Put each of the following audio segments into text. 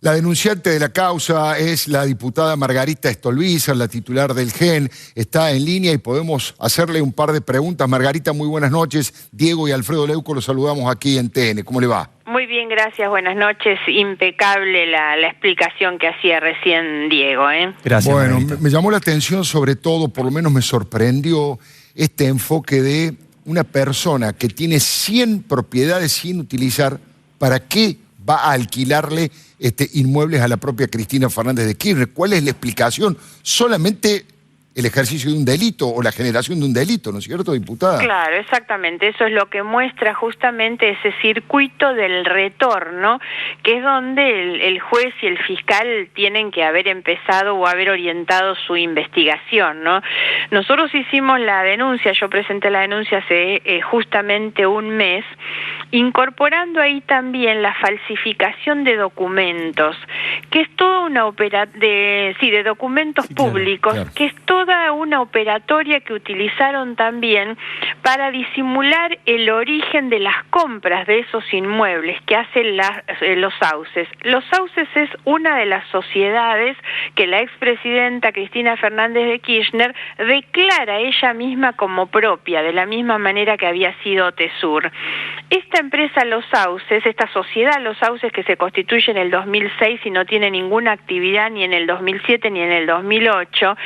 La denunciante de la causa es la diputada Margarita Stolbizer, la titular del GEN. Está en línea y podemos hacerle un par de preguntas. Margarita, muy buenas noches. Diego y Alfredo Leuco los saludamos aquí en TN. ¿Cómo le va? Muy bien, gracias. Buenas noches. Impecable la explicación que hacía recién Diego, ¿eh? Gracias. Bueno, me llamó la atención sobre todo, por lo menos me sorprendió este enfoque de una persona que tiene 100 propiedades sin utilizar. ¿Para qué va a alquilarle inmuebles a la propia Cristina Fernández de Kirchner? ¿Cuál es la explicación? Solamente el ejercicio de un delito o la generación de un delito, ¿no es cierto, diputada? Claro, exactamente. Eso es lo que muestra justamente ese circuito del retorno, que es donde el juez y el fiscal tienen que haber empezado o haber orientado su investigación, ¿no? Nosotros hicimos la denuncia, yo presenté la denuncia hace justamente un mes, incorporando ahí también la falsificación de documentos, que es toda una de documentos públicos, claro. Que es toda una operatoria que utilizaron también para disimular el origen de las compras de esos inmuebles que hacen los sauces. Los sauces es una de las sociedades que la expresidenta Cristina Fernández de Kirchner declara ella misma como propia, de la misma manera que había sido Tesur. Esta empresa Los Sauces, esta sociedad Los Sauces, que se constituye en el 2006 y no tiene ninguna actividad ni en el 2007 ni en el 2008,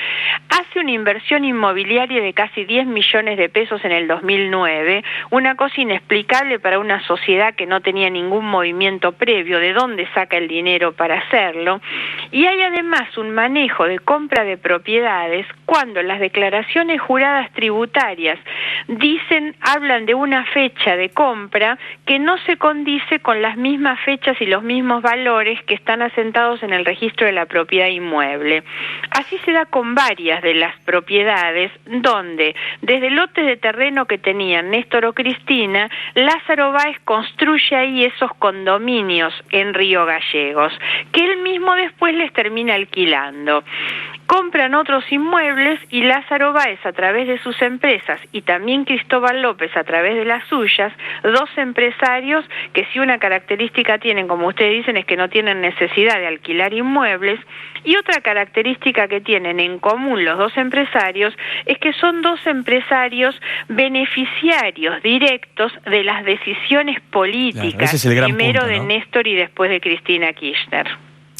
hace una inversión inmobiliaria de casi 10 millones de pesos en el 2009, una cosa inexplicable para una sociedad que no tenía ningún movimiento previo, de dónde saca el dinero para hacerlo, y hay además un manejo de compra de propiedades cuando las declaraciones juradas tributarias hablan de una fecha de compra que no se condice con las mismas fechas y los mismos valores que están asentados en el registro de la propiedad inmueble. Así se da con varias de las propiedades donde, desde lotes de terreno que tenían Néstor o Cristina, Lázaro Báez construye ahí esos condominios en Río Gallegos, que él mismo después les termina alquilando. Compran otros inmuebles y Lázaro Báez, a través de sus empresas, y también Cristóbal López a través de las suyas, dos empresarios que si una característica tienen, como ustedes dicen, es que no tienen necesidad de alquilar inmuebles, y otra característica que tienen en común los dos empresarios es que son dos empresarios beneficiarios directos de las decisiones políticas, claro, ese es el gran primero punto, ¿no? De Néstor y después de Cristina Kirchner.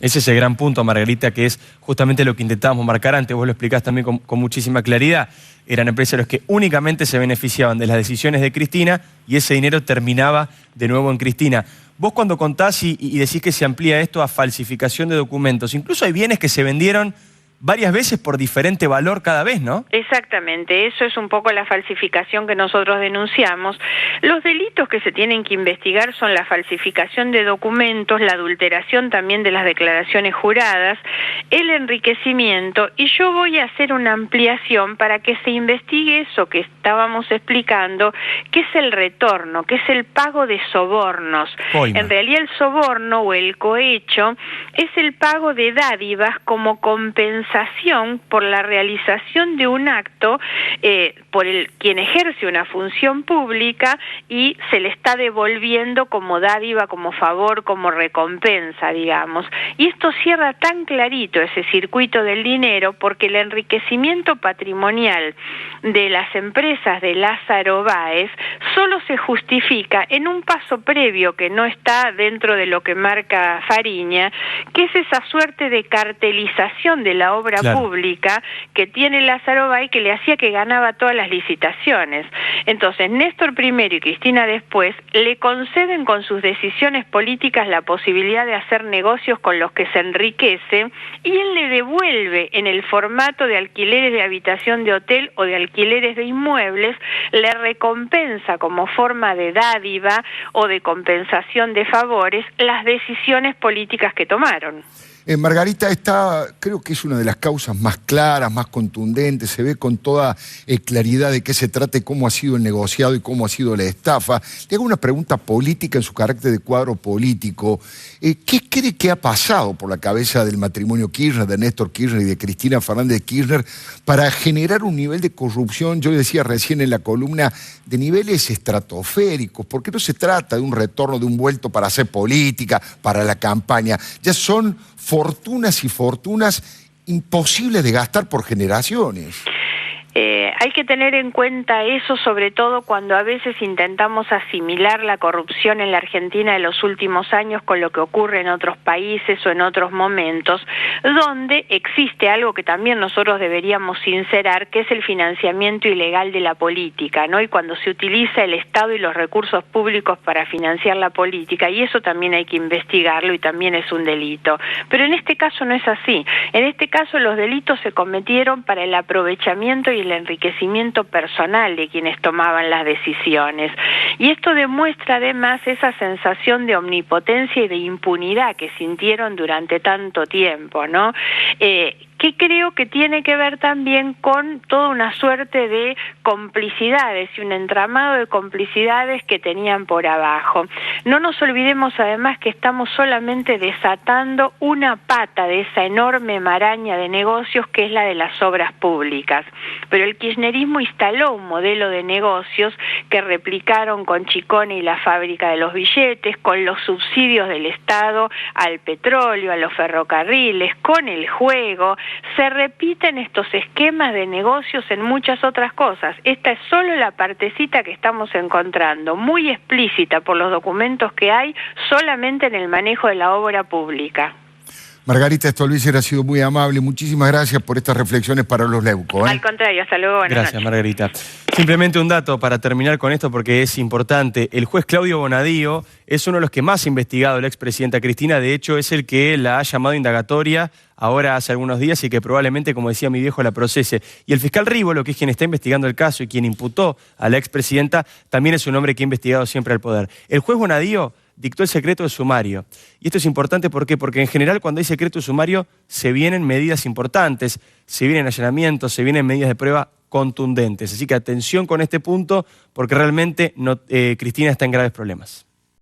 Ese es el gran punto, Margarita, que es justamente lo que intentábamos marcar antes. Vos lo explicás también con muchísima claridad. Eran empresarios que únicamente se beneficiaban de las decisiones de Cristina y ese dinero terminaba de nuevo en Cristina. Vos cuando contás y decís que se amplía esto a falsificación de documentos, incluso hay bienes que se vendieron varias veces por diferente valor cada vez, ¿no? Exactamente, eso es un poco la falsificación que nosotros denunciamos. Los delitos que se tienen que investigar son la falsificación de documentos, la adulteración también de las declaraciones juradas, el enriquecimiento, y yo voy a hacer una ampliación para que se investigue eso que estábamos explicando, que es el retorno, que es el pago de sobornos. En realidad el soborno o el cohecho es el pago de dádivas como compensación por la realización de un acto por quien ejerce una función pública y se le está devolviendo como dádiva, como favor, como recompensa, digamos. Y esto cierra tan clarito ese circuito del dinero porque el enriquecimiento patrimonial de las empresas de Lázaro Báez solo se justifica en un paso previo que no está dentro de lo que marca Fariña, que es esa suerte de cartelización de la obra pública que tiene Lázaro Báez, que le hacía que ganaba todas las licitaciones. Entonces, Néstor primero y Cristina después le conceden con sus decisiones políticas la posibilidad de hacer negocios con los que se enriquece y él le devuelve en el formato de alquileres de habitación de hotel o de alquileres de inmuebles, le recompensa como forma de dádiva o de compensación de favores las decisiones políticas que tomaron. Margarita, esta creo que es una de las las causas más claras, más contundentes, se ve con toda claridad de qué se trata y cómo ha sido el negociado y cómo ha sido la estafa. Le hago una pregunta política en su carácter de cuadro político. ¿Qué cree que ha pasado por la cabeza del matrimonio Kirchner, de Néstor Kirchner y de Cristina Fernández de Kirchner, para generar un nivel de corrupción, yo decía recién en la columna, de niveles estratosféricos? Porque no se trata de un retorno, de un vuelto para hacer política, para la campaña. Ya son fortunas y fortunas imposibles de gastar por generaciones. Hay que tener en cuenta eso, sobre todo cuando a veces intentamos asimilar la corrupción en la Argentina de los últimos años con lo que ocurre en otros países o en otros momentos, donde existe algo que también nosotros deberíamos sincerar, que es el financiamiento ilegal de la política, ¿no? Y cuando se utiliza el Estado y los recursos públicos para financiar la política, y eso también hay que investigarlo y también es un delito. Pero en este caso no es así. En este caso los delitos se cometieron para el aprovechamiento y el enriquecimiento personal de quienes tomaban las decisiones. Y esto demuestra además esa sensación de omnipotencia y de impunidad que sintieron durante tanto tiempo, ¿no? Que creo que tiene que ver también con toda una suerte de complicidades y un entramado de complicidades que tenían por abajo. No nos olvidemos además que estamos solamente desatando una pata de esa enorme maraña de negocios que es la de las obras públicas. Pero el kirchnerismo instaló un modelo de negocios que replicaron con Chicone y la fábrica de los billetes, con los subsidios del Estado al petróleo, a los ferrocarriles, con el juego. Se repiten estos esquemas de negocios en muchas otras cosas. Esta es solo la partecita que estamos encontrando, muy explícita por los documentos que hay, solamente en el manejo de la obra pública. Margarita Stolbizer ha sido muy amable. Muchísimas gracias por estas reflexiones para los Leuco. Al contrario, hasta luego. Gracias, noches. Margarita. Simplemente un dato para terminar con esto porque es importante. El juez Claudio Bonadío es uno de los que más ha investigado a la expresidenta Cristina. De hecho, es el que la ha llamado indagatoria ahora hace algunos días y que probablemente, como decía mi viejo, la procese. Y el fiscal Rívolo, que es quien está investigando el caso y quien imputó a la expresidenta, también es un hombre que ha investigado siempre al poder. El juez Bonadío dictó el secreto de sumario. Y esto es importante, ¿por qué? Porque en general cuando hay secreto de sumario se vienen medidas importantes, se vienen allanamientos, se vienen medidas de prueba contundentes. Así que atención con este punto porque realmente Cristina está en graves problemas.